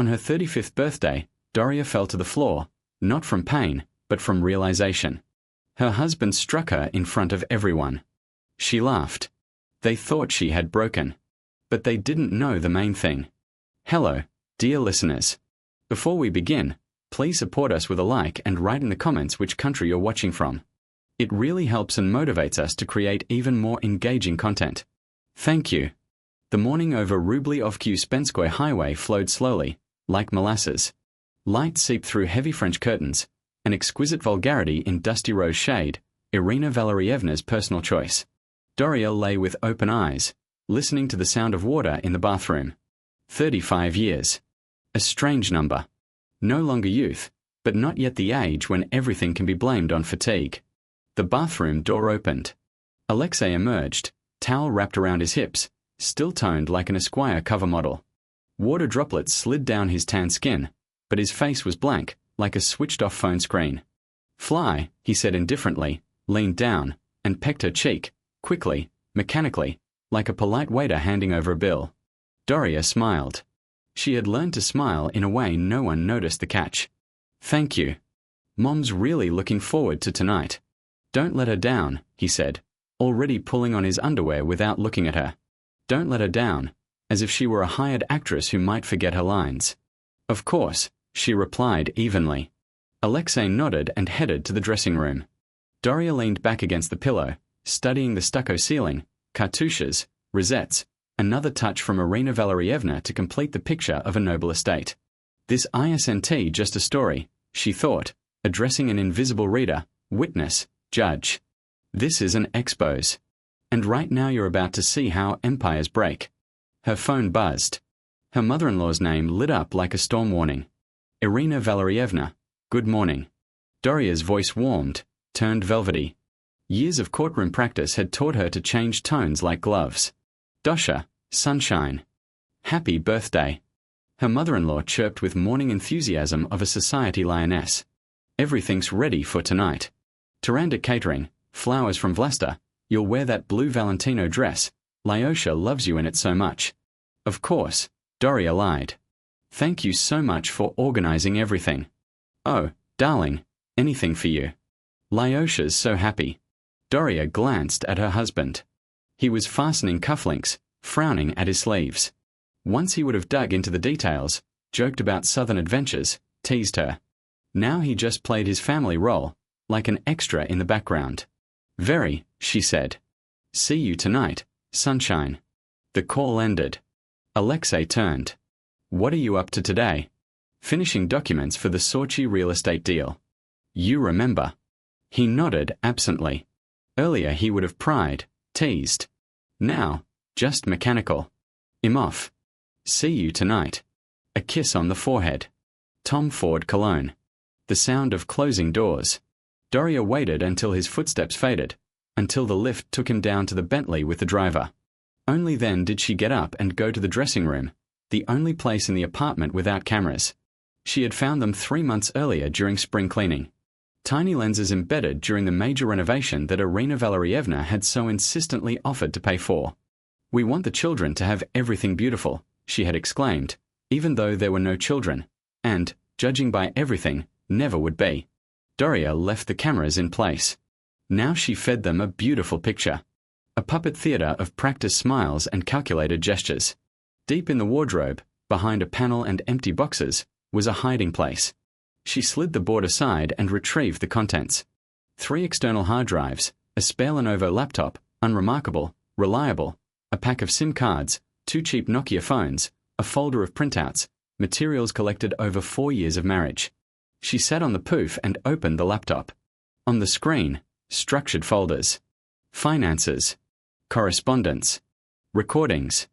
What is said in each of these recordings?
On her 35th birthday, Doria fell to the floor, not from pain, but from realization. Her husband struck her in front of everyone. She laughed. They thought she had broken. But they didn't know the main thing. Hello, dear listeners. Before we begin, please support us with a like and write in the comments which country you're watching from. It really helps and motivates us to create even more engaging content. Thank you. The morning over Rublyovky-Uspensky highway flowed slowly, like molasses. Light seeped through heavy French curtains, an exquisite vulgarity in dusty rose shade, Irina Valerievna's personal choice. Doria lay with open eyes, listening to the sound of water in the bathroom. 35 years. A strange number. No longer youth, but not yet the age when everything can be blamed on fatigue. The bathroom door opened. Alexei emerged, towel wrapped around his hips, still toned like an Esquire cover model. Water droplets slid down his tan skin, but his face was blank, like a switched-off phone screen. Fly, he said indifferently, leaned down, and pecked her cheek, quickly, mechanically, like a polite waiter handing over a bill. Doria smiled. She had learned to smile in a way no one noticed the catch. Thank you. Mom's really looking forward to tonight. Don't let her down, he said, already pulling on his underwear without looking at her. Don't let her down, as if she were a hired actress who might forget her lines. Of course, she replied evenly. Alexei nodded and headed to the dressing room. Doria leaned back against the pillow, studying the stucco ceiling, cartouches, rosettes, another touch from Irina Valerievna to complete the picture of a noble estate. This isn't just a story, she thought, addressing an invisible reader, witness, judge. This is an expose. And right now you're about to see how empires break. Her phone buzzed. Her mother-in-law's name lit up like a storm warning. Irina Valerievna, good morning. Doria's voice warmed, turned velvety. Years of courtroom practice had taught her to change tones like gloves. Dosha, sunshine. Happy birthday. Her mother-in-law chirped with morning enthusiasm of a society lioness. Everything's ready for tonight. Taranda Catering, flowers from Vlasta, you'll wear that blue Valentino dress. Lyosha loves you in it so much. Of course, Doria lied. Thank you so much for organizing everything. Oh, darling, anything for you. Lyosha's so happy. Doria glanced at her husband. He was fastening cufflinks, frowning at his sleeves. Once he would have dug into the details, joked about southern adventures, teased her. Now he just played his family role, like an extra in the background. Very, she said. See you tonight, sunshine. The call ended. Alexei turned. What are you up to today? Finishing documents for the Sochi real estate deal. You remember. He nodded absently. Earlier he would have pried, teased. Now, just mechanical. I'm off. See you tonight. A kiss on the forehead. Tom Ford cologne. The sound of closing doors. Doria waited until his footsteps faded, until the lift took him down to the Bentley with the driver. Only then did she get up and go to the dressing room, the only place in the apartment without cameras. She had found them 3 months earlier during spring cleaning. Tiny lenses embedded during the major renovation that Irina Valerievna had so insistently offered to pay for. We want the children to have everything beautiful, she had exclaimed, even though there were no children, and, judging by everything, never would be. Doria left the cameras in place. Now she fed them a beautiful picture. A puppet theater of practiced smiles and calculated gestures. Deep in the wardrobe, behind a panel and empty boxes, was a hiding place. She slid the board aside and retrieved the contents. 3 external hard drives, a spare Lenovo laptop, unremarkable, reliable, a pack of SIM cards, 2 cheap Nokia phones, a folder of printouts, materials collected over 4 years of marriage. She sat on the poof and opened the laptop. On the screen, structured folders. Finances. Correspondence. Recordings.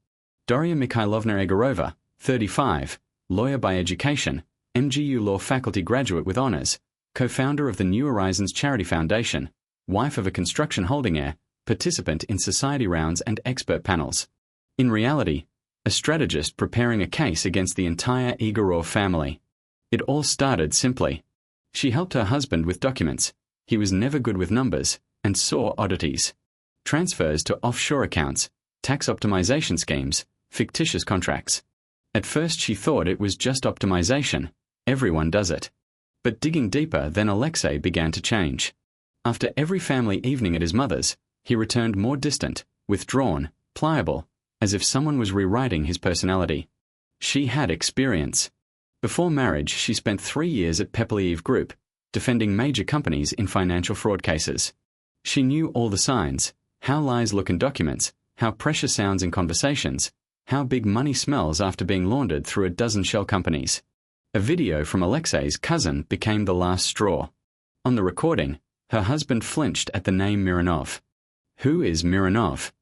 Doria Mikhailovna Egorova, 35, lawyer by education, MGU Law faculty graduate with honors, co-founder of the New Horizons Charity Foundation, wife of a construction holding heir, participant in society rounds and expert panels. In reality, a strategist preparing a case against the entire Egorov family. It all started simply. She helped her husband with documents. He was never good with numbers, and saw oddities. Transfers to offshore accounts, tax optimization schemes, fictitious contracts. At first she thought it was just optimization. Everyone does it. But digging deeper, then Alexei began to change. After every family evening at his mother's, he returned more distant, withdrawn, pliable, as if someone was rewriting his personality. She had experience. Before marriage, she spent 3 years at Pepperleave Group, defending major companies in financial fraud cases. She knew all the signs, how lies look in documents, how pressure sounds in conversations, how big money smells after being laundered through a dozen shell companies. A video from Alexei's cousin became the last straw. On the recording, her husband flinched at the name Mironov. Who is Mironov?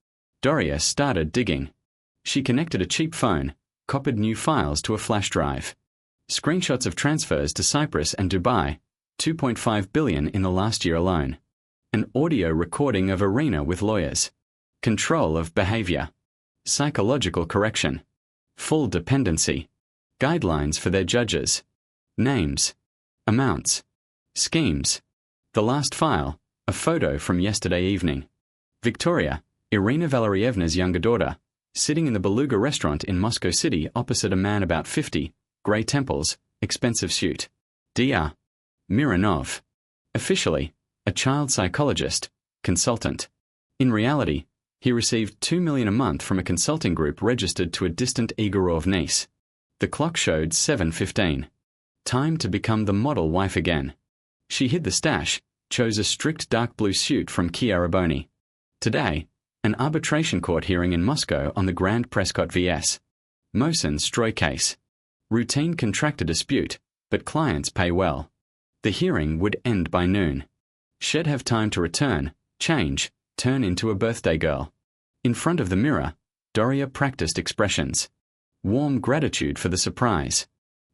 Doria started digging. She connected a cheap phone, copied new files to a flash drive. Screenshots of transfers to Cyprus and Dubai, 2.5 billion in the last year alone. An audio recording of Irina with lawyers. Control of behavior. Psychological correction. Full dependency. Guidelines for their judges. Names. Amounts. Schemes. The last file, a photo from yesterday evening. Victoria, Irina Valerievna's younger daughter, sitting in the Beluga restaurant in Moscow City opposite a man about 50, grey temples, expensive suit. Dr. Mironov. Officially, a child psychologist, consultant. In reality, he received $2 million a month from a consulting group registered to a distant Igorov niece. The clock showed 7:15. Time to become the model wife again. She hid the stash, chose a strict dark blue suit from Chiaraboni. Today, an arbitration court hearing in Moscow on the Grand Prescott vs. Mosin Stroy case. Routine contractor dispute, but clients pay well. The hearing would end by noon. She'd have time to return, change, turn into a birthday girl. In front of the mirror, Doria practiced expressions. Warm gratitude for the surprise.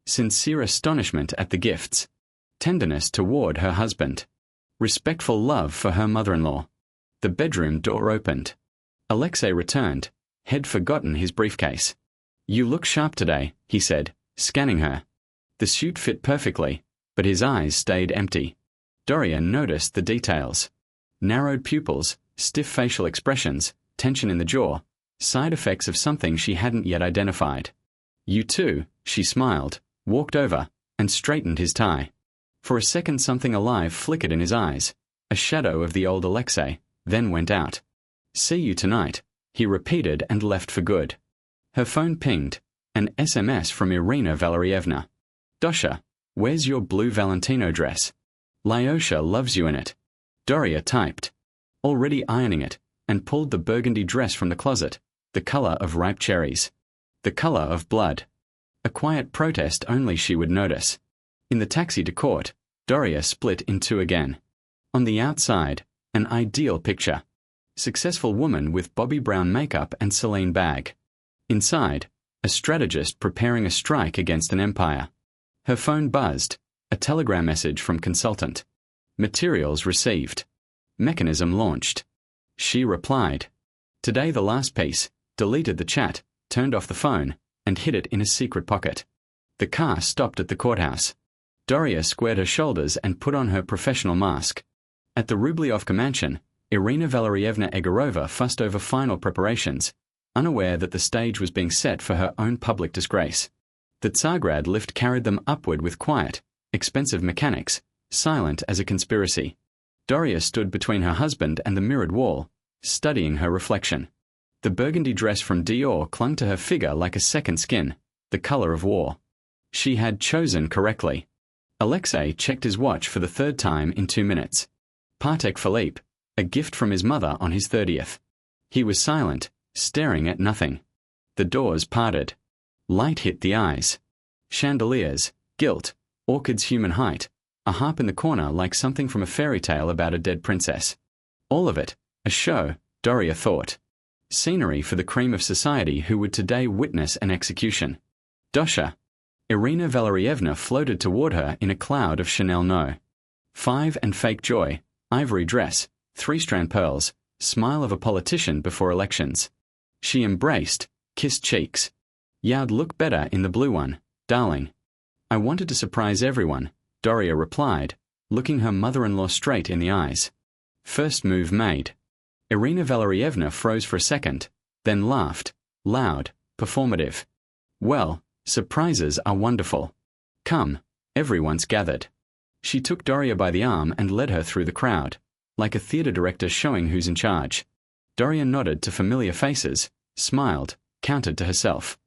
Sincere astonishment at the gifts. Tenderness toward her husband. Respectful love for her mother-in-law. The bedroom door opened. Alexei returned, had forgotten his briefcase. "You look sharp today," he said, scanning her. The suit fit perfectly, but his eyes stayed empty. Doria noticed the details. Narrowed pupils, stiff facial expressions, tension in the jaw, side effects of something she hadn't yet identified. "You too," she smiled, walked over, and straightened his tie. For a second something alive flickered in his eyes, a shadow of the old Alexei, then went out. "See you tonight," he repeated and left for good. Her phone pinged, an SMS from Irina Valerievna. "Dosha, where's your blue Valentino dress? Lyosha loves you in it." Doria typed. Already ironing it, and pulled the burgundy dress from the closet, the color of ripe cherries. The color of blood. A quiet protest only she would notice. In the taxi to court, Doria split in two again. On the outside, an ideal picture. Successful woman with Bobby Brown makeup and Celine bag. Inside, a strategist preparing a strike against an empire. Her phone buzzed, a telegram message from consultant. Materials received. Mechanism launched. She replied. Today the last piece, deleted the chat, turned off the phone, and hid it in a secret pocket. The car stopped at the courthouse. Doria squared her shoulders and put on her professional mask. At the Rubliovka mansion, Irina Valerievna Egorova fussed over final preparations, unaware that the stage was being set for her own public disgrace. The Tsargrad lift carried them upward with quiet, expensive mechanics, silent as a conspiracy. Doria stood between her husband and the mirrored wall, studying her reflection. The burgundy dress from Dior clung to her figure like a second skin, the color of war. She had chosen correctly. Alexei checked his watch for the third time in 2 minutes. Patek Philippe, a gift from his mother on his 30th. He was silent, staring at nothing. The doors parted. Light hit the eyes. Chandeliers, gilt, orchids human height, a harp in the corner like something from a fairy tale about a dead princess. All of it, a show, Doria thought. Scenery for the cream of society who would today witness an execution. Dosha. Irina Valerievna floated toward her in a cloud of Chanel No. 5 and fake joy, ivory dress, 3-strand pearls, smile of a politician before elections. She embraced, kissed cheeks. "You'd look better in the blue one, darling." "I wanted to surprise everyone," Doria replied, looking her mother-in-law straight in the eyes. First move made. Irina Valerievna froze for a second, then laughed, loud, performative. Well, surprises are wonderful. Come, everyone's gathered. She took Doria by the arm and led her through the crowd, like a theatre director showing who's in charge. Doria nodded to familiar faces, smiled, counted to herself.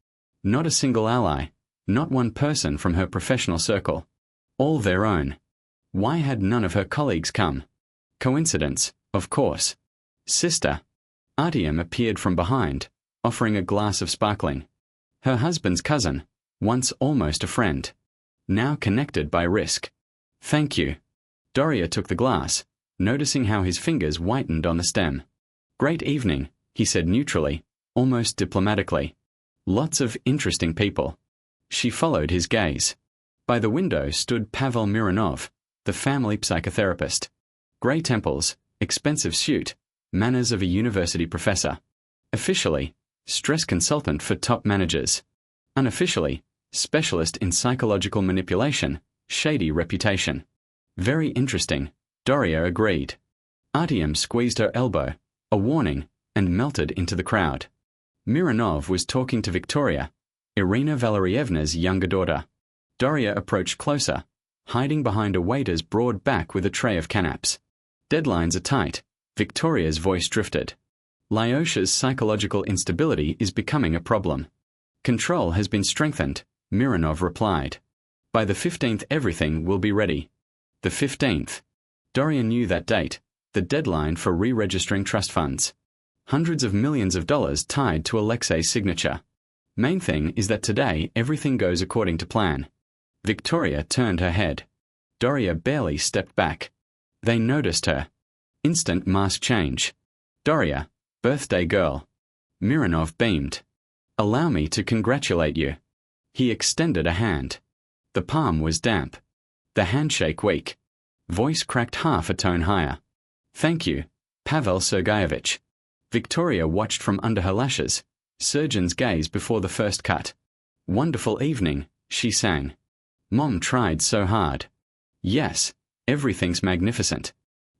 Not a single ally, not one person from her professional circle. All their own. Why had none of her colleagues come? Coincidence, of course. Sister. Artyom appeared from behind, offering a glass of sparkling. Her husband's cousin, once almost a friend. Now connected by risk. Thank you. Doria took the glass, noticing how his fingers whitened on the stem. Great evening, he said neutrally, almost diplomatically. Lots of interesting people. She followed his gaze. By the window stood Pavel Mironov, the family psychotherapist. Grey temples, expensive suit, manners of a university professor. Officially, stress consultant for top managers. Unofficially, specialist in psychological manipulation, shady reputation. Very interesting, Doria agreed. Artyom squeezed her elbow, a warning, and melted into the crowd. Mironov was talking to Victoria, Irina Valerievna's younger daughter. Doria approached closer, hiding behind a waiter's broad back with a tray of canapes. Deadlines are tight, Victoria's voice drifted. Lyosha's psychological instability is becoming a problem. Control has been strengthened, Mironov replied. By the 15th everything will be ready. The 15th. Doria knew that date, the deadline for re-registering trust funds. Hundreds of millions of dollars tied to Alexei's signature. Main thing is that today everything goes according to plan. Victoria turned her head. Doria barely stepped back. They noticed her. Instant mask change. Doria, birthday girl. Mironov beamed. Allow me to congratulate you. He extended a hand. The palm was damp. The handshake weak. Voice cracked half a tone higher. Thank you, Pavel Sergeyevich. Victoria watched from under her lashes, surgeon's gaze before the first cut. Wonderful evening, she sang. Mom tried so hard. Yes, everything's magnificent.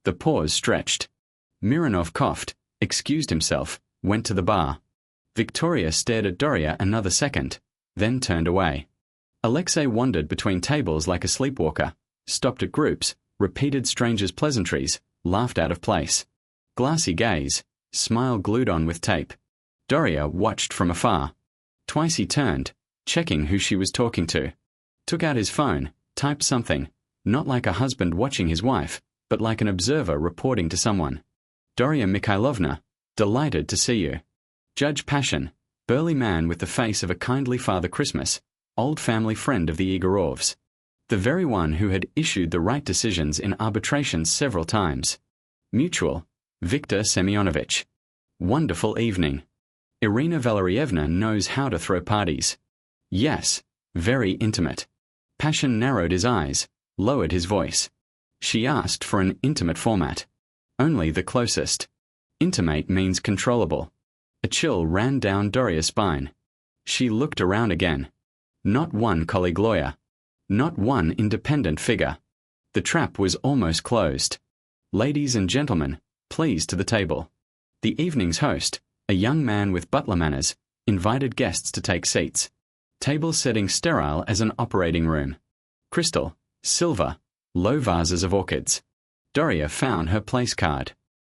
The pause stretched. Mironov coughed, excused himself, went to the bar. Victoria stared at Doria another second, then turned away. Alexei wandered between tables like a sleepwalker, stopped at groups, repeated strangers' pleasantries, laughed out of place. Glassy gaze, smile glued on with tape. Doria watched from afar. Twice he turned, checking who she was talking to. Took out his phone, typed something, not like a husband watching his wife, but like an observer reporting to someone. Doria Mikhailovna, delighted to see you. Judge Pashin, burly man with the face of a kindly Father Christmas, old family friend of the Igorovs. The very one who had issued the right decisions in arbitrations several times. Mutual, Viktor Semyonovich. Wonderful evening. Irina Valerievna knows how to throw parties. Yes, very intimate. Pashin narrowed his eyes, lowered his voice. She asked for an intimate format. Only the closest. Intimate means controllable. A chill ran down Doria's spine. She looked around again. Not one colleague lawyer. Not one independent figure. The trap was almost closed. Ladies and gentlemen, please to the table. The evening's host, a young man with butler manners, invited guests to take seats. Table setting sterile as an operating room. Crystal, silver, low vases of orchids. Doria found her place card.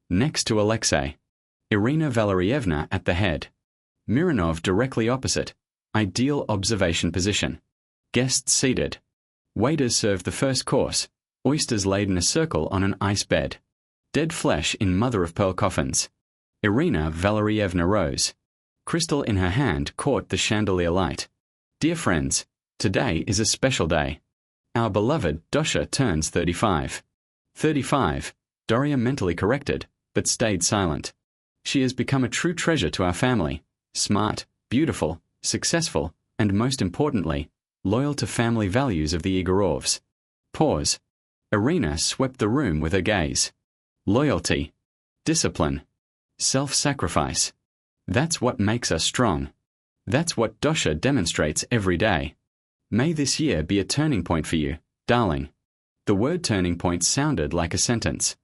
Next to Alexei. Irina Valerievna at the head. Mironov directly opposite. Ideal observation position. Guests seated. Waiters served the first course, oysters laid in a circle on an ice bed. Dead flesh in mother-of-pearl coffins. Irina Valerievna rose. Crystal in her hand caught the chandelier light. Dear friends, today is a special day. Our beloved Dosha turns 35. 35, Doria mentally corrected, but stayed silent. She has become a true treasure to our family. Smart, beautiful, successful, and most importantly, loyal to family values of the Igorovs. Pause. Irina swept the room with her gaze. Loyalty. Discipline. Self-sacrifice. That's what makes us strong. That's what Dosha demonstrates every day. May this year be a turning point for you, darling. The word turning point sounded like a sentence.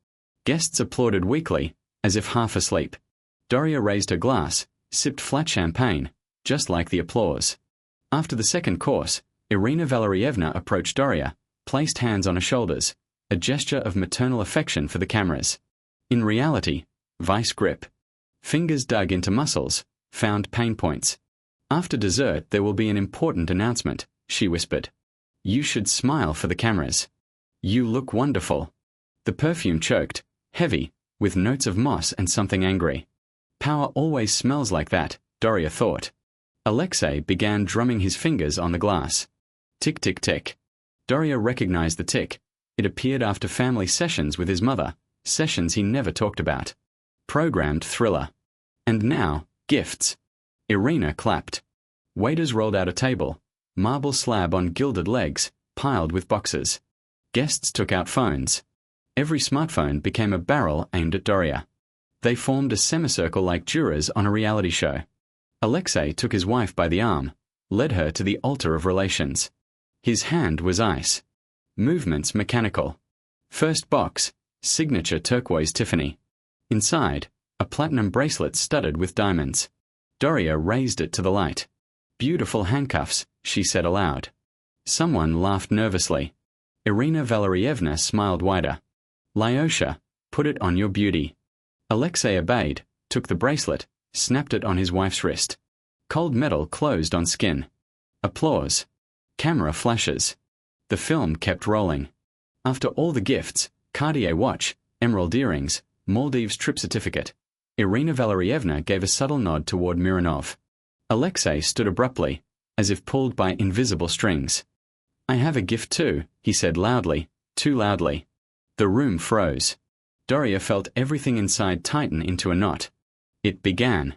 Guests applauded weakly, as if half asleep. Doria raised her glass, sipped flat champagne, just like the applause. After the second course, Irina Valerievna approached Doria, placed hands on her shoulders, a gesture of maternal affection for the cameras. In reality, vice grip. Fingers dug into muscles, found pain points. After dessert there will be an important announcement, she whispered. You should smile for the cameras. You look wonderful. The perfume choked, heavy, with notes of moss and something angry. Power always smells like that, Doria thought. Alexei began drumming his fingers on the glass. Tick, tick, tick. Doria recognized the tick. It appeared after family sessions with his mother, sessions he never talked about. Programmed thriller. And now, gifts. Irina clapped. Waiters rolled out a table, marble slab on gilded legs, piled with boxes. Guests took out phones. Every smartphone became a barrel aimed at Doria. They formed a semicircle like jurors on a reality show. Alexei took his wife by the arm, led her to the altar of relations. His hand was ice. Movements mechanical. First box, signature turquoise Tiffany. Inside, a platinum bracelet studded with diamonds. Doria raised it to the light. Beautiful handcuffs, she said aloud. Someone laughed nervously. Irina Valerievna smiled wider. Lyosha, put it on your beauty. Alexei obeyed, took the bracelet, snapped it on his wife's wrist. Cold metal closed on skin. Applause. Camera flashes. The film kept rolling. After all the gifts, Cartier watch, emerald earrings, Maldives trip certificate, Irina Valerievna gave a subtle nod toward Mironov. Alexei stood abruptly, as if pulled by invisible strings. I have a gift too, he said loudly, too loudly. The room froze. Doria felt everything inside tighten into a knot. It began.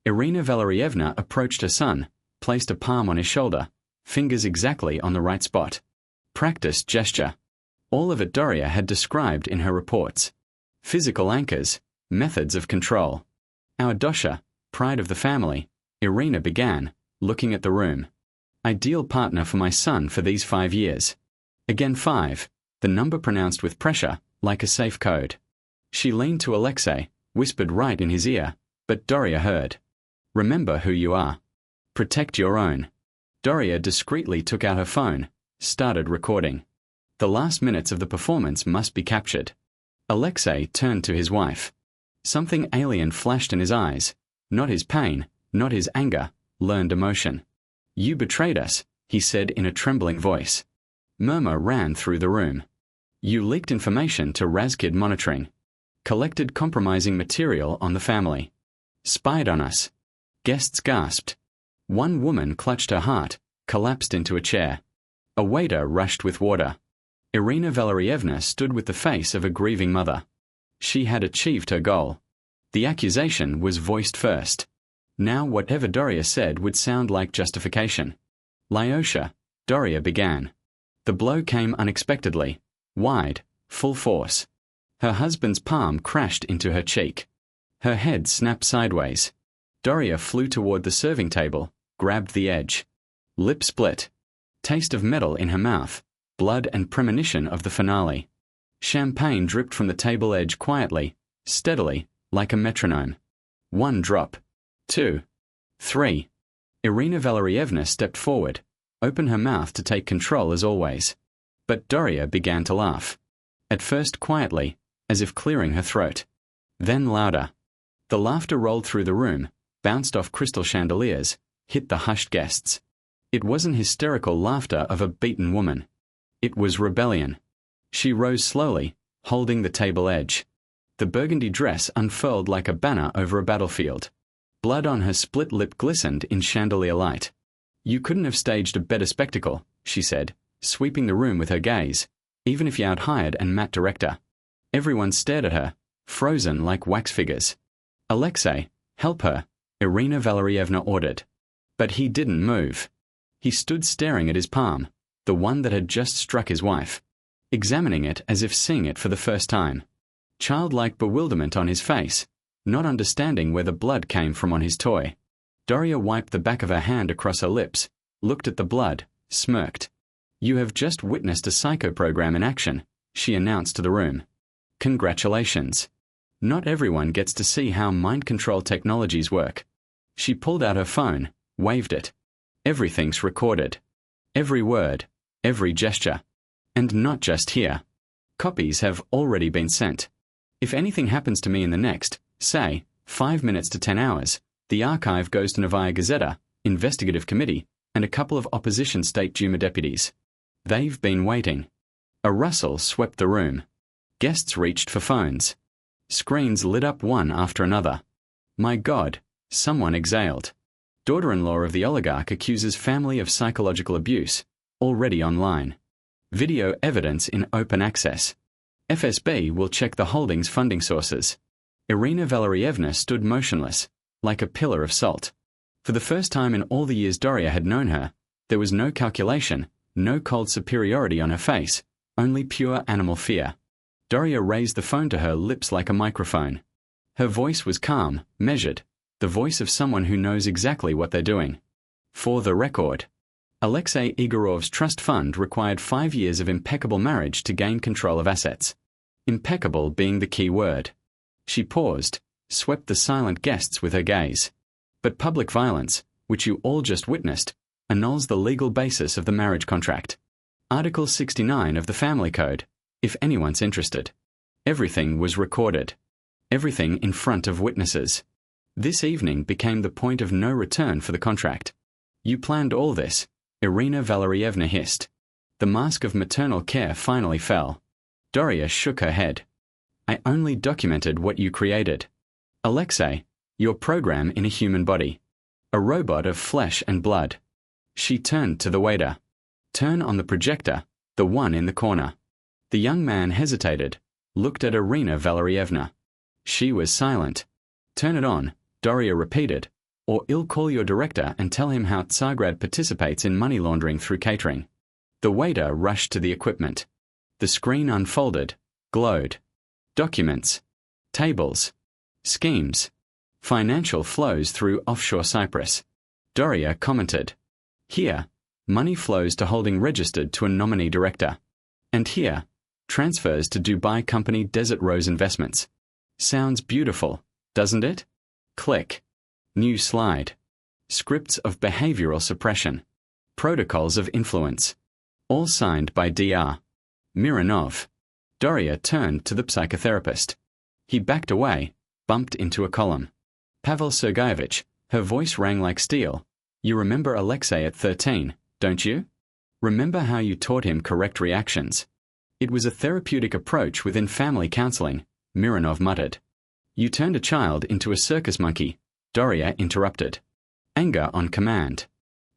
Irina Valerievna approached her son, placed a palm on his shoulder, fingers exactly on the right spot. Practiced gesture. All of it Doria had described in her reports. Physical anchors, methods of control. Our dosha, pride of the family, Irina began, looking at the room. Ideal partner for my son for these 5 years. Again 5, the number pronounced with pressure, like a safe code. She leaned to Alexei, whispered right in his ear, but Doria heard. Remember who you are. Protect your own. Doria discreetly took out her phone, started recording. The last minutes of the performance must be captured. Alexei turned to his wife. Something alien flashed in his eyes. Not his pain, not his anger, learned emotion. You betrayed us, he said in a trembling voice. Murmur ran through the room. You leaked information to Razkid monitoring. Collected compromising material on the family. Spied on us. Guests gasped. One woman clutched her heart, collapsed into a chair. A waiter rushed with water. Irina Valerievna stood with the face of a grieving mother. She had achieved her goal. The accusation was voiced first. Now whatever Doria said would sound like justification. Lyosha, Doria began. The blow came unexpectedly, wide, full force. Her husband's palm crashed into her cheek. Her head snapped sideways. Doria flew toward the serving table, grabbed the edge. Lip split. Taste of metal in her mouth, blood and premonition of the finale. Champagne dripped from the table edge quietly, steadily, like a metronome. 1 drop. 2. 3. Irina Valerievna stepped forward, opened her mouth to take control as always. But Doria began to laugh. At first quietly, as if clearing her throat. Then louder. The laughter rolled through the room, bounced off crystal chandeliers, hit the hushed guests. It wasn't hysterical laughter of a beaten woman. It was rebellion. She rose slowly, holding the table edge. The burgundy dress unfurled like a banner over a battlefield. Blood on her split lip glistened in chandelier light. You couldn't have staged a better spectacle, she said, sweeping the room with her gaze, even if you out-hired and Matt director. Everyone stared at her, frozen like wax figures. Alexei, help her, Irina Valerievna ordered. But he didn't move. He stood staring at his palm, the one that had just struck his wife, examining it as if seeing it for the first time. Childlike bewilderment on his face, not understanding where the blood came from on his toy. Doria wiped the back of her hand across her lips, looked at the blood, smirked. You have just witnessed a psycho program in action, she announced to the room. Congratulations. Not everyone gets to see how mind control technologies work. She pulled out her phone, waved it. Everything's recorded. Every word, every gesture. And not just here. Copies have already been sent. If anything happens to me in the next, say, 5 minutes to 10 hours, the archive goes to Novaya Gazeta, investigative committee, and a couple of opposition State Duma deputies. They've been waiting. A rustle swept the room. Guests reached for phones. Screens lit up one after another. My God, someone exhaled. Daughter-in-law of the oligarch accuses family of psychological abuse, already online. Video evidence in open access. FSB will check the holding's funding sources. Irina Valerievna stood motionless, like a pillar of salt. For the first time in all the years Doria had known her, there was no calculation, no cold superiority on her face, only pure animal fear. Doria raised the phone to her lips like a microphone. Her voice was calm, measured, the voice of someone who knows exactly what they're doing. For the record, Alexei Igorov's trust fund required 5 years of impeccable marriage to gain control of assets. Impeccable being the key word. She paused, swept the silent guests with her gaze. But public violence, which you all just witnessed, annuls the legal basis of the marriage contract. Article 69 of the Family Code, if anyone's interested. Everything was recorded. Everything in front of witnesses. This evening became the point of no return for the contract. You planned all this, Irina Valerievna hissed. The mask of maternal care finally fell. Doria shook her head. I only documented what you created. Alexei, your program in a human body. A robot of flesh and blood. She turned to the waiter. Turn on the projector, the one in the corner. The young man hesitated, looked at Irina Valerievna. She was silent. Turn it on, Doria repeated, or I'll call your director and tell him how Tsargrad participates in money laundering through catering. The waiter rushed to the equipment. The screen unfolded, glowed. Documents. Tables. Schemes. Financial flows through offshore Cyprus. Doria commented. Here, money flows to holding registered to a nominee director. And here, transfers to Dubai company Desert Rose Investments. Sounds beautiful, doesn't it? Click. New slide. Scripts of behavioral suppression. Protocols of influence. All signed by Dr. Mironov. Doria turned to the psychotherapist. He backed away, bumped into a column. Pavel Sergeyevich, her voice rang like steel. You remember Alexei at 13, don't you? Remember how you taught him correct reactions? It was a therapeutic approach within family counseling, Mironov muttered. You turned a child into a circus monkey, Doria interrupted. Anger on command.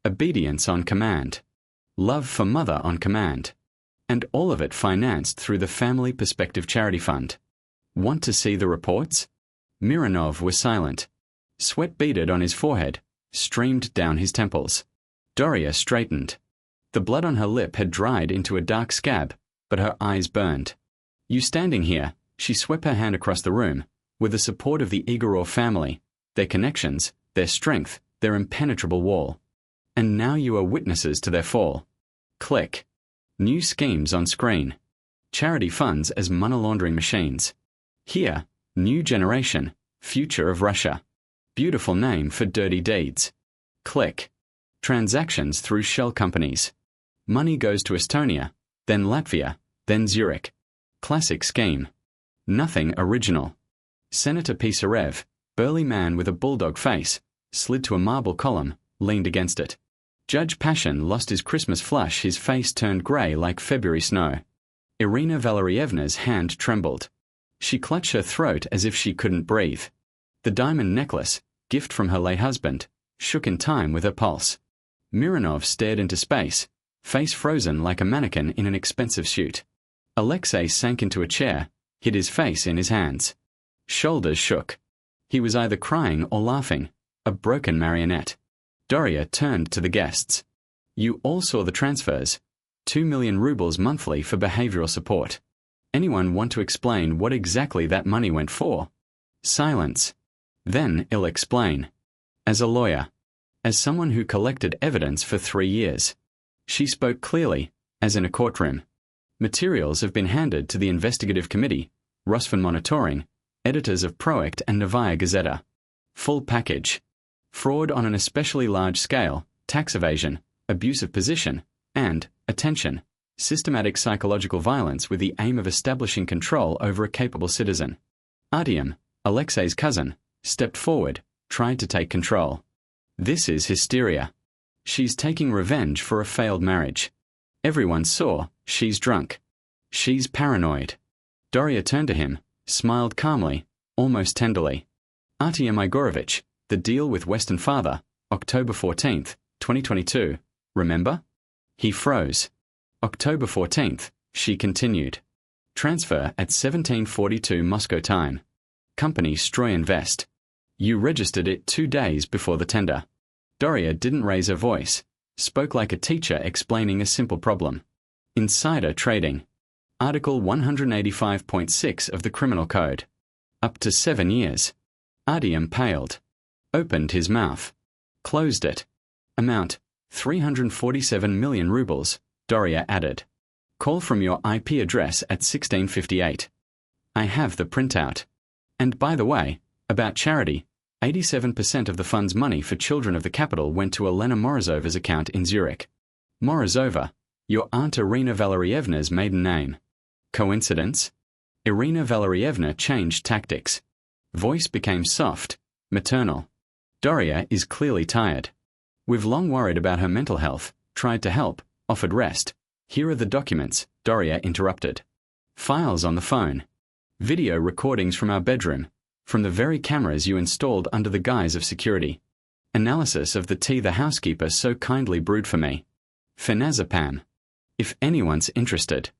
Obedience on command. Love for mother on command. And all of it financed through the Family Perspective Charity Fund. Want to see the reports? Mironov was silent. Sweat beaded on his forehead, streamed down his temples. Doria straightened. The blood on her lip had dried into a dark scab, but her eyes burned. You standing here, she swept her hand across the room, with the support of the Igorov family, their connections, their strength, their impenetrable wall. And now you are witnesses to their fall. Click. New schemes on screen. Charity funds as money laundering machines. Here, new generation, future of Russia. Beautiful name for dirty deeds. Click. Transactions through shell companies. Money goes to Estonia, then Latvia, then Zurich. Classic scheme. Nothing original. Senator Pisarev, burly man with a bulldog face, slid to a marble column, leaned against it. Judge Pashin lost his Christmas flush, his face turned grey like February snow. Irina Valerievna's hand trembled. She clutched her throat as if she couldn't breathe. The diamond necklace, gift from her late husband, shook in time with her pulse. Mironov stared into space, face frozen like a mannequin in an expensive suit. Alexei sank into a chair, hid his face in his hands. Shoulders shook. He was either crying or laughing, a broken marionette. Doria turned to the guests. You all saw the transfers. 2 million rubles monthly for behavioral support. Anyone want to explain what exactly that money went for? Silence. Then I'll explain. As a lawyer. As someone who collected evidence for 3 years. She spoke clearly, as in a courtroom. Materials have been handed to the investigative committee, Rosfin Monitoring, editors of Proact and Novaya Gazeta. Full package. Fraud on an especially large scale, tax evasion, abuse of position, and, attention, systematic psychological violence with the aim of establishing control over a capable citizen. Artyom, Alexei's cousin, stepped forward, tried to take control. This is hysteria. She's taking revenge for a failed marriage. Everyone saw, she's drunk. She's paranoid. Doria turned to him, smiled calmly, almost tenderly. Artyom Igorovich, the deal with Western Father, October 14th, 2022, remember? He froze. October 14th, she continued. Transfer at 17:42 Moscow time. Company Stroyinvest. You registered it 2 days before the tender. Doria didn't raise her voice, spoke like a teacher explaining a simple problem. Insider trading. Article 185.6 of the Criminal Code. Up to 7 years. Artyom paled. Opened his mouth. Closed it. Amount, 347 million rubles, Doria added. Call from your IP address at 1658. I have the printout. And by the way, about charity, 87% of the fund's money for children of the capital went to Elena Morozova's account in Zurich. Morozova, your Aunt Irina Valerievna's maiden name. Coincidence? Irina Valerievna changed tactics. Voice became soft, maternal. Doria is clearly tired. We've long worried about her mental health, tried to help, offered rest. Here are the documents, Doria interrupted. Files on the phone. Video recordings from our bedroom, from the very cameras you installed under the guise of security. Analysis of the tea the housekeeper so kindly brewed for me. Fenazepam. If anyone's interested.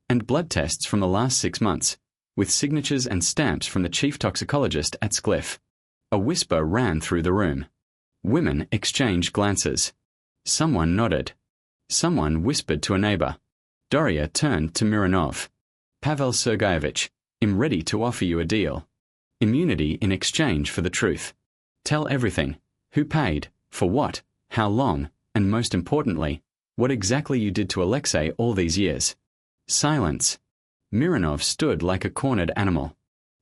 And blood tests from the last 6 months, with signatures and stamps from the chief toxicologist at Skliff. A whisper ran through the room. Women exchanged glances. Someone nodded. Someone whispered to a neighbor. Doria turned to Mironov. Pavel Sergeyevich, I'm ready to offer you a deal. Immunity in exchange for the truth. Tell everything. Who paid, for what, how long, and most importantly, what exactly you did to Alexei all these years. Silence. Mironov stood like a cornered animal.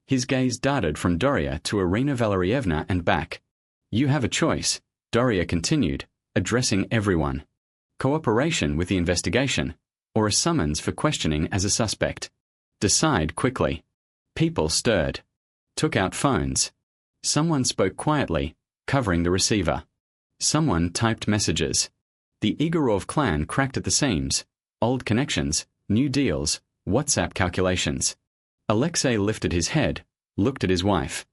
His gaze darted from Doria to Irina Valerievna and back. You have a choice, Doria continued, addressing everyone. Cooperation with the investigation, or a summons for questioning as a suspect. Decide quickly. People stirred. Took out phones. Someone spoke quietly, covering the receiver. Someone typed messages. The Igorov clan cracked at the seams. Old connections, new deals, WhatsApp calculations. Alexei lifted his head, looked at his wife.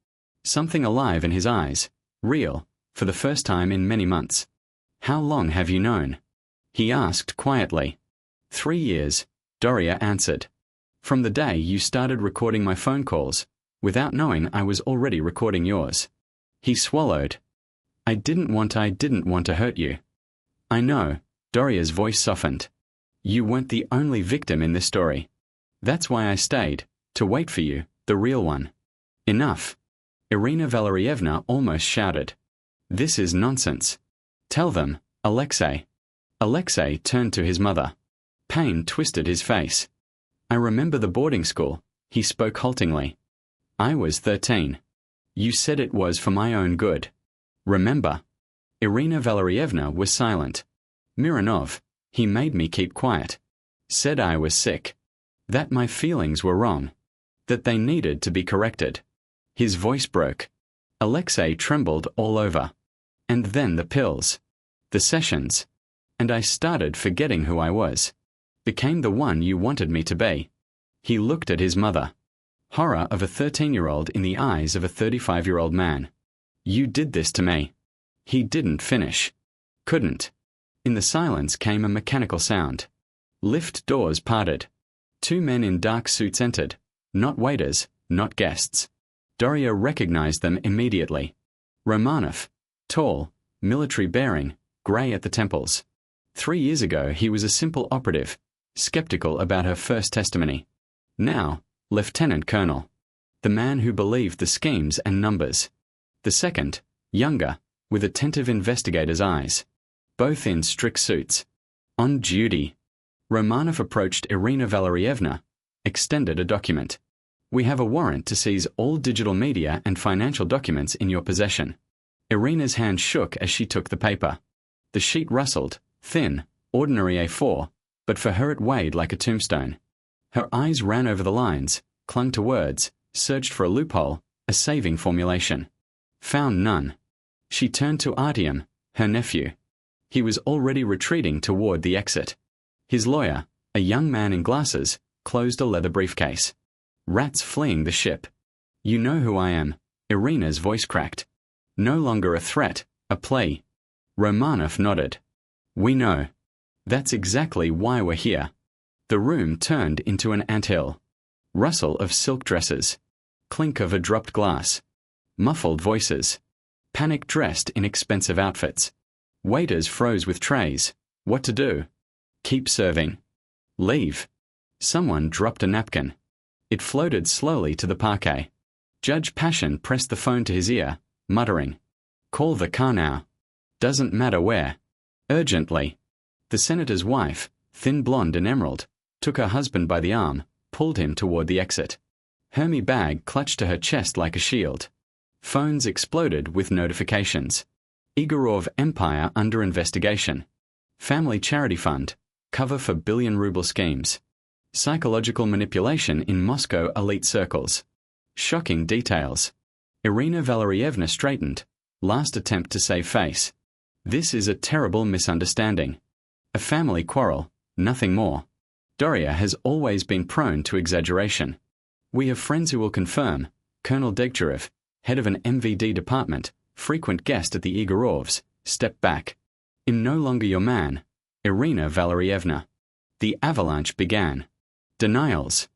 Something alive in his eyes, real, for the first time in many months. How long have you known? He asked quietly. 3 years, Doria answered. From the day you started recording my phone calls, without knowing I was already recording yours. He swallowed. I didn't want to hurt you. I know, Doria's voice softened. You weren't the only victim in this story. That's why I stayed, to wait for you, the real one. Enough. Irina Valerievna almost shouted. This is nonsense. Tell them, Alexei. Alexei turned to his mother. Pain twisted his face. I remember the boarding school, he spoke haltingly. I was 13. You said it was for my own good. Remember? Irina Valerievna was silent. Mironov, he made me keep quiet. Said I was sick. That my feelings were wrong. That they needed to be corrected. His voice broke. Alexei trembled all over. And then the pills. The sessions. And I started forgetting who I was. Became the one you wanted me to be. He looked at his mother. Horror of a 13-year-old in the eyes of a 35-year-old man. You did this to me. He didn't finish. Couldn't. In the silence came a mechanical sound. Lift doors parted. 2 men in dark suits entered. Not waiters, not guests. Doria recognized them immediately. Romanov. Tall, military bearing, grey at the temples. 3 years ago he was a simple operative, skeptical about her first testimony. Now, Lieutenant Colonel. The man who believed the schemes and numbers. The second, younger, with attentive investigator's eyes. Both in strict suits. On duty. Romanov approached Irina Valerievna, extended a document. We have a warrant to seize all digital media and financial documents in your possession. Irina's hand shook as she took the paper. The sheet rustled, thin, ordinary A4, but for her it weighed like a tombstone. Her eyes ran over the lines, clung to words, searched for a loophole, a saving formulation. Found none. She turned to Artyom, her nephew. He was already retreating toward the exit. His lawyer, a young man in glasses, closed a leather briefcase. Rats fleeing the ship. You know who I am, Irina's voice cracked. No longer a threat, a plea. Romanov nodded. We know. That's exactly why we're here. The room turned into an anthill. Rustle of silk dresses. Clink of a dropped glass. Muffled voices. Panic dressed in expensive outfits. Waiters froze with trays. What to do? Keep serving. Leave. Someone dropped a napkin. It floated slowly to the parquet. Judge Passion pressed the phone to his ear, muttering. Call the car now. Doesn't matter where. Urgently. The senator's wife, thin blonde and emerald, took her husband by the arm, pulled him toward the exit. Hermie bag clutched to her chest like a shield. Phones exploded with notifications. Igorov Empire under investigation. Family charity fund. Cover for billion-ruble schemes. Psychological manipulation in Moscow elite circles. Shocking details. Irina Valerievna straightened. Last attempt to save face. This is a terrible misunderstanding. A family quarrel, nothing more. Doria has always been prone to exaggeration. We have friends who will confirm. Colonel Degtyarev, head of an MVD department, frequent guest at the Igorovs, stepped back. I'm no longer your man, Irina Valerievna. The avalanche began. Denials.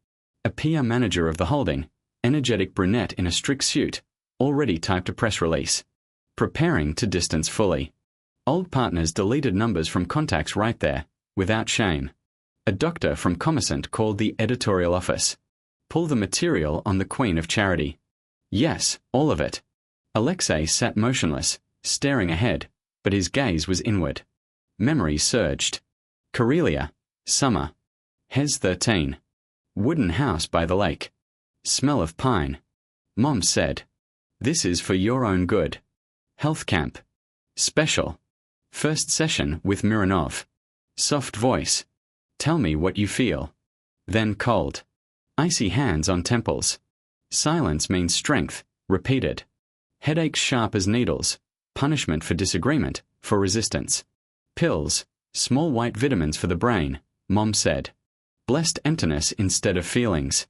A PR manager of the holding, energetic brunette in a strict suit, already typed a press release. Preparing to distance fully. Old partners deleted numbers from contacts right there, without shame. A doctor from Commissant called the editorial office. Pull the material on the Queen of Charity. Yes, all of it. Alexei sat motionless, staring ahead, but his gaze was inward. Memory surged. Karelia. Summer. Hes 13. Wooden house by the lake. Smell of pine. Mom said. This is for your own good. Health camp. Special. First session with Mironov. Soft voice. Tell me what you feel. Then cold. Icy hands on temples. Silence means strength, repeated. Headaches sharp as needles. Punishment for disagreement, for resistance. Pills. Small white vitamins for the brain, Mom said. Blessed emptiness instead of feelings.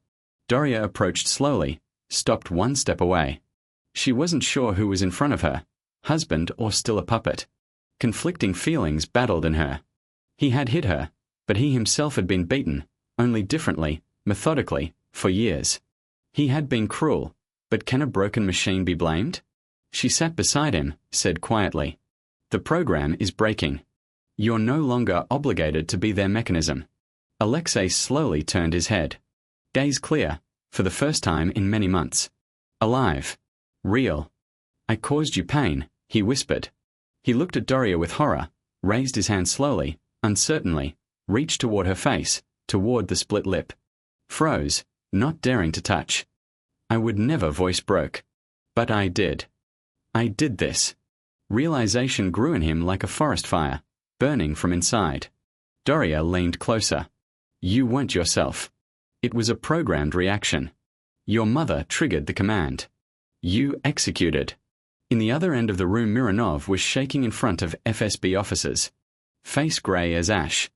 Doria approached slowly, stopped one step away. She wasn't sure who was in front of her, husband or still a puppet. Conflicting feelings battled in her. He had hit her, but he himself had been beaten, only differently, methodically, for years. He had been cruel, but can a broken machine be blamed? She sat beside him, said quietly. The program is breaking. You're no longer obligated to be their mechanism. Alexei slowly turned his head. Gaze clear, for the first time in many months. Alive. Real. I caused you pain, he whispered. He looked at Doria with horror, raised his hand slowly, uncertainly, reached toward her face, toward the split lip. Froze, not daring to touch. I would never, voice broke. But I did. I did this. Realization grew in him like a forest fire, burning from inside. Doria leaned closer. You weren't yourself. It was a programmed reaction. Your mother triggered the command. You executed. In the other end of the room, Mironov was shaking in front of FSB officers. Face grey as ash.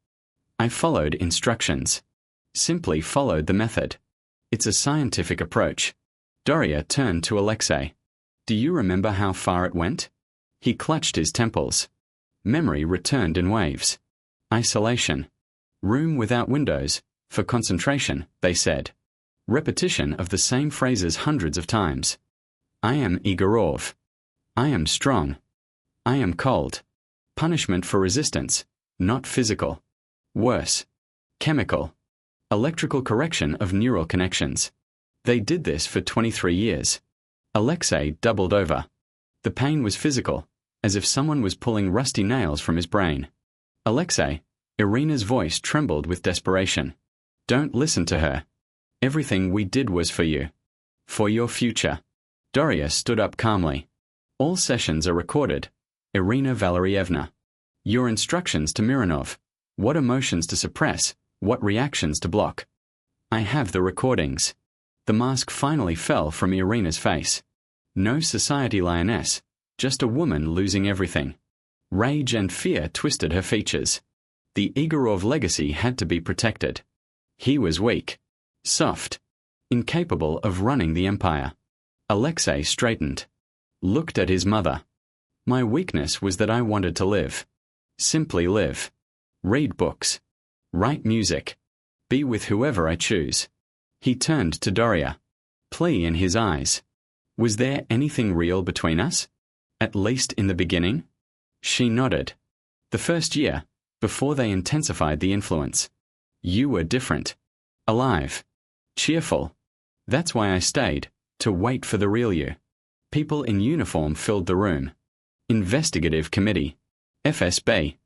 I followed instructions. Simply followed the method. It's a scientific approach. Doria turned to Alexei. Do you remember how far it went? He clutched his temples. Memory returned in waves. Isolation. Room without windows. For concentration, they said. Repetition of the same phrases hundreds of times. I am Igorov. I am strong. I am cold. Punishment for resistance, not physical. Worse. Chemical. Electrical correction of neural connections. They did this for 23 years. Alexei doubled over. The pain was physical, as if someone was pulling rusty nails from his brain. Alexei, Irina's voice trembled with desperation. Don't listen to her. Everything we did was for you. For your future. Doria stood up calmly. All sessions are recorded. Irina Valerievna. Your instructions to Mironov. What emotions to suppress, what reactions to block. I have the recordings. The mask finally fell from Irina's face. No society lioness, just a woman losing everything. Rage and fear twisted her features. The Igorov legacy had to be protected. He was weak, soft, incapable of running the empire. Alexei straightened, looked at his mother. My weakness was that I wanted to live. Simply live. Read books. Write music. Be with whoever I choose. He turned to Doria. Plea in his eyes. Was there anything real between us? At least in the beginning? She nodded. The first year, before they intensified the influence. You were different. Alive. Cheerful. That's why I stayed, to wait for the real you. People in uniform filled the room. Investigative Committee. FSB.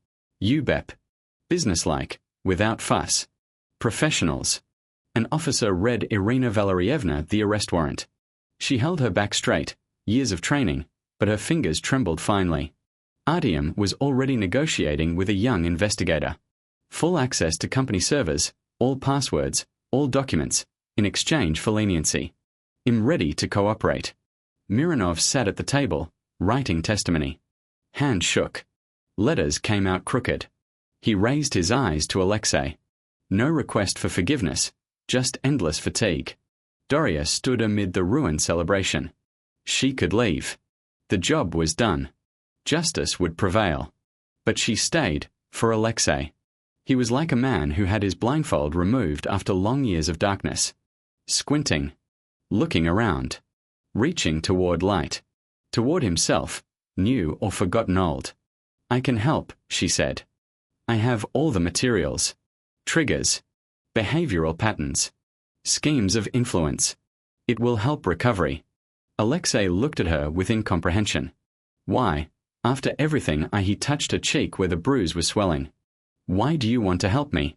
UBEP. Businesslike, without fuss. Professionals. An officer read Irina Valerievna the arrest warrant. She held her back straight, years of training, but her fingers trembled finely. Artyom was already negotiating with a young investigator. Full access to company servers, all passwords, all documents, in exchange for leniency. I'm ready to cooperate. Mironov sat at the table, writing testimony. Hand shook. Letters came out crooked. He raised his eyes to Alexei. No request for forgiveness, just endless fatigue. Doria stood amid the ruined celebration. She could leave. The job was done. Justice would prevail. But she stayed, for Alexei. He was like a man who had his blindfold removed after long years of darkness. Squinting. Looking around. Reaching toward light. Toward himself, new or forgotten old. I can help, she said. I have all the materials. Triggers. Behavioral patterns. Schemes of influence. It will help recovery. Alexei looked at her with incomprehension. Why? After everything, he touched her cheek where the bruise was swelling. Why do you want to help me?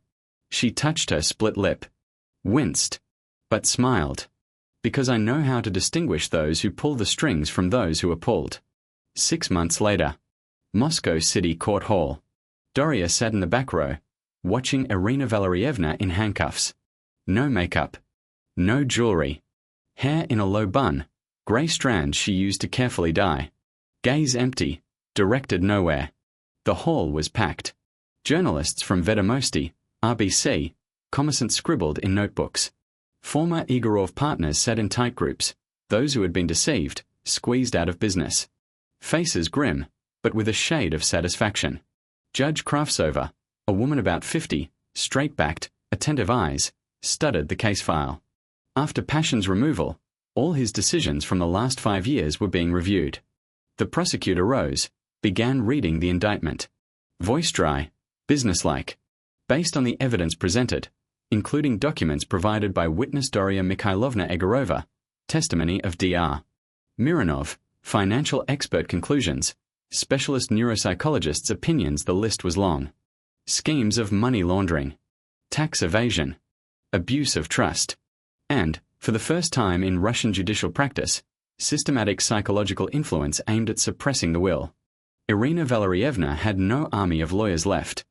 She touched her split lip. Winced. But smiled. Because I know how to distinguish those who pull the strings from those who are pulled. 6 months later. Moscow City Court Hall. Doria sat in the back row, watching Irina Valerievna in handcuffs. No makeup. No jewelry. Hair in a low bun, grey strands she used to carefully dye. Gaze empty, directed nowhere. The hall was packed. Journalists from Vedomosti, RBC, Kommersant scribbled in notebooks. Former Igorov partners sat in tight groups, those who had been deceived, squeezed out of business. Faces grim, but with a shade of satisfaction. Judge Kravtsova, a woman about 50, straight-backed, attentive eyes, studied the case file. After Passion's removal, all his decisions from the last 5 years were being reviewed. The prosecutor rose, began reading the indictment. Voice dry, businesslike. Based on the evidence presented, including documents provided by witness Doria Mikhailovna Egorova, testimony of Dr. Mironov, financial expert conclusions, specialist neuropsychologist's opinions. The list was long. Schemes of money laundering, tax evasion, abuse of trust, and, for the first time in Russian judicial practice, systematic psychological influence aimed at suppressing the will. Irina Valerievna had no army of lawyers left.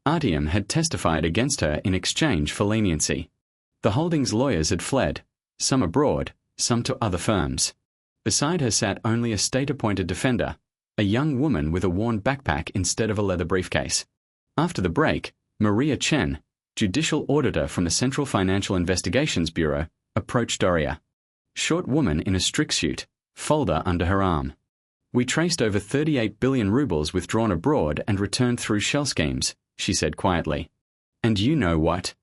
Artyom had testified against her in exchange for leniency. The holding's lawyers had fled, some abroad, some to other firms. Beside her sat only a state-appointed defender, a young woman with a worn backpack instead of a leather briefcase. After the break, Maria Chen, judicial auditor from the Central Financial Investigations Bureau, approached Doria. Short woman in a strict suit, folder under her arm. We traced over 38 billion rubles withdrawn abroad and returned through shell schemes, she said quietly. And you know what?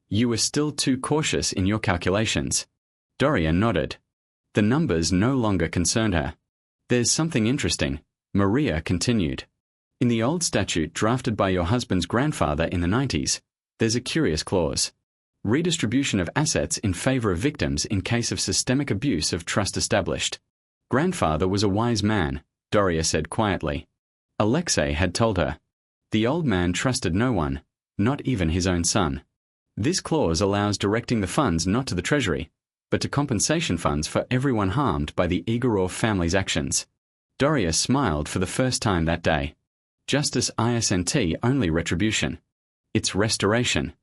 You were still too cautious in your calculations. Doria nodded. The numbers no longer concerned her. There's something interesting, Maria continued. In the old statute drafted by your husband's grandfather in the 90s, there's a curious clause. Redistribution of assets in favor of victims in case of systemic abuse of trust established. Grandfather was a wise man, Doria said quietly. Alexei had told her. The old man trusted no one, not even his own son. This clause allows directing the funds not to the treasury, but to compensation funds for everyone harmed by the Igorov family's actions. Doria smiled for the first time that day. Justice isn't only retribution. It's restoration.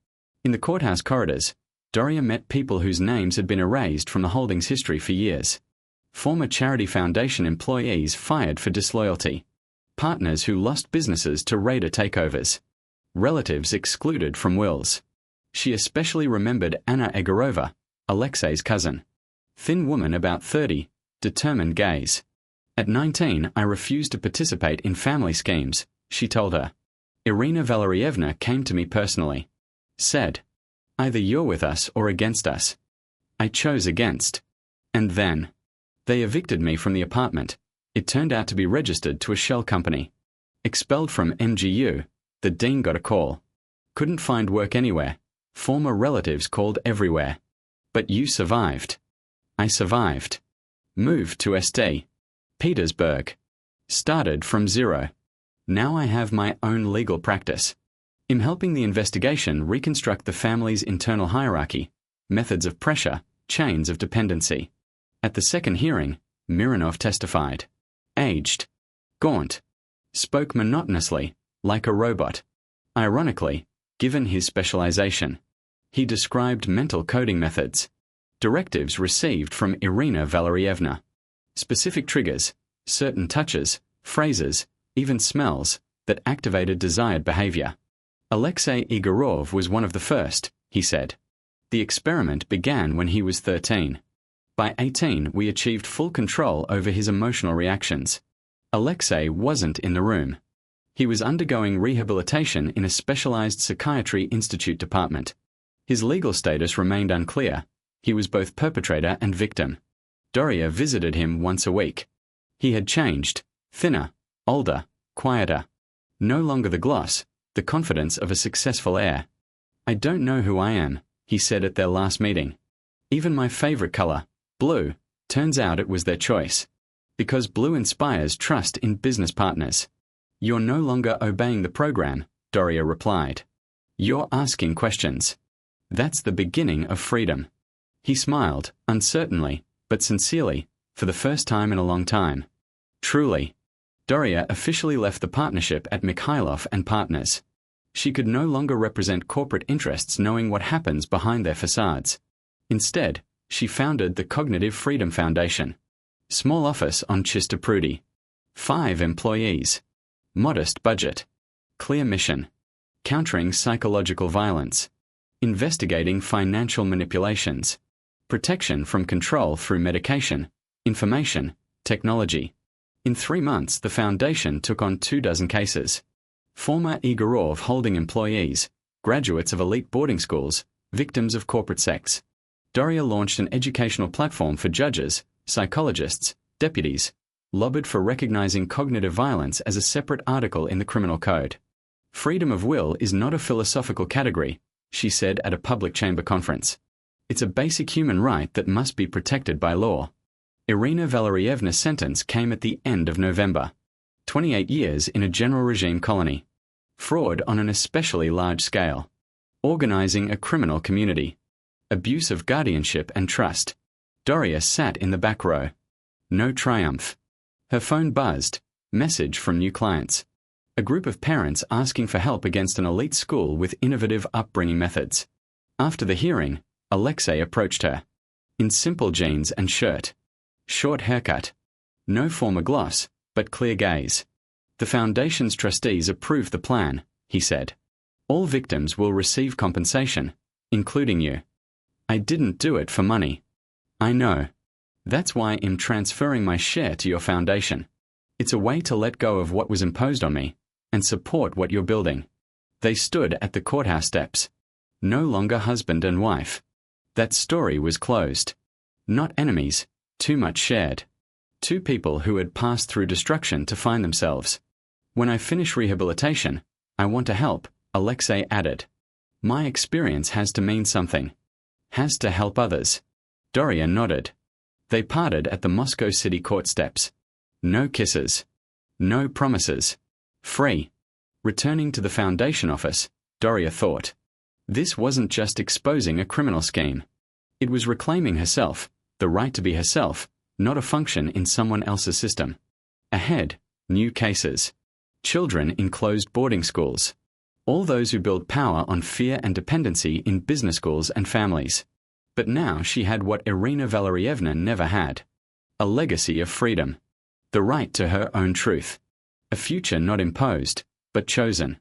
In the courthouse corridors, Doria met people whose names had been erased from the holding's history for years. Former Charity Foundation employees fired for disloyalty. Partners who lost businesses to raider takeovers. Relatives excluded from wills. She especially remembered Anna Egorova, Alexei's cousin. Thin woman about 30, determined gaze. At 19, I refused to participate in family schemes, she told her. Irina Valerievna came to me personally. Said, either you're with us or against us. I chose against. And then. They evicted me from the apartment. It turned out to be registered to a shell company. Expelled from MGU, the dean got a call. Couldn't find work anywhere. Former relatives called everywhere. But you survived. I survived. Moved to St. Petersburg. Started from zero. Now I have my own legal practice. I'm helping the investigation reconstruct the family's internal hierarchy, methods of pressure, chains of dependency. At the second hearing, Mironov testified. Aged. Gaunt. Spoke monotonously, like a robot. Ironically, given his specialization. He described mental coding methods. Directives received from Irina Valerievna. Specific triggers, certain touches, phrases, even smells, that activated desired behavior. Alexei Igorov was one of the first, he said. The experiment began when he was 13. By 18, we achieved full control over his emotional reactions. Alexei wasn't in the room. He was undergoing rehabilitation in a specialized psychiatry institute department. His legal status remained unclear. He was both perpetrator and victim. Doria visited him once a week. He had changed, thinner, older, quieter. No longer the gloss, the confidence of a successful heir. I don't know who I am, he said at their last meeting. Even my favorite color, blue, turns out it was their choice. Because blue inspires trust in business partners. You're no longer obeying the program, Doria replied. You're asking questions. That's the beginning of freedom. He smiled, uncertainly, but sincerely, for the first time in a long time. Truly. Doria officially left the partnership at Mikhailov and Partners. She could no longer represent corporate interests knowing what happens behind their facades. Instead, she founded the Cognitive Freedom Foundation. Small office on Chista Prudi. 5 employees. Modest budget. Clear mission. Countering psychological violence. Investigating financial manipulations. Protection from control through medication, information, technology. In 3 months, the foundation took on 24 cases. Former Igorov holding employees, graduates of elite boarding schools, victims of corporate sex. Doria launched an educational platform for judges, psychologists, deputies, lobbied for recognizing cognitive violence as a separate article in the criminal code. Freedom of will is not a philosophical category, she said at a public chamber conference. It's a basic human right that must be protected by law. Irina Valerievna's sentence came at the end of November. 28 years in a general regime colony. Fraud on an especially large scale. Organizing a criminal community. Abuse of guardianship and trust. Doria sat in the back row. No triumph. Her phone buzzed. Message from new clients. A group of parents asking for help against an elite school with innovative upbringing methods. After the hearing, Alexei approached her. In simple jeans and shirt. Short haircut. No former gloss, but clear gaze. The foundation's trustees approved the plan, he said. All victims will receive compensation, including you. I didn't do it for money. I know. That's why I'm transferring my share to your foundation. It's a way to let go of what was imposed on me and support what you're building. They stood at the courthouse steps. No longer husband and wife. That story was closed. Not enemies, too much shared. 2 people who had passed through destruction to find themselves. When I finish rehabilitation, I want to help, Alexei added. My experience has to mean something. Has to help others. Doria nodded. They parted at the Moscow City Court steps. No kisses. No promises. Free. Returning to the foundation office, Doria thought. This wasn't just exposing a criminal scheme. It was reclaiming herself, the right to be herself, not a function in someone else's system. Ahead, new cases. children in closed boarding schools, all those who build power on fear and dependency in business schools and families. But now she had what Irina Valerievna never had: a legacy of freedom, the right to her own truth, a future not imposed, but chosen.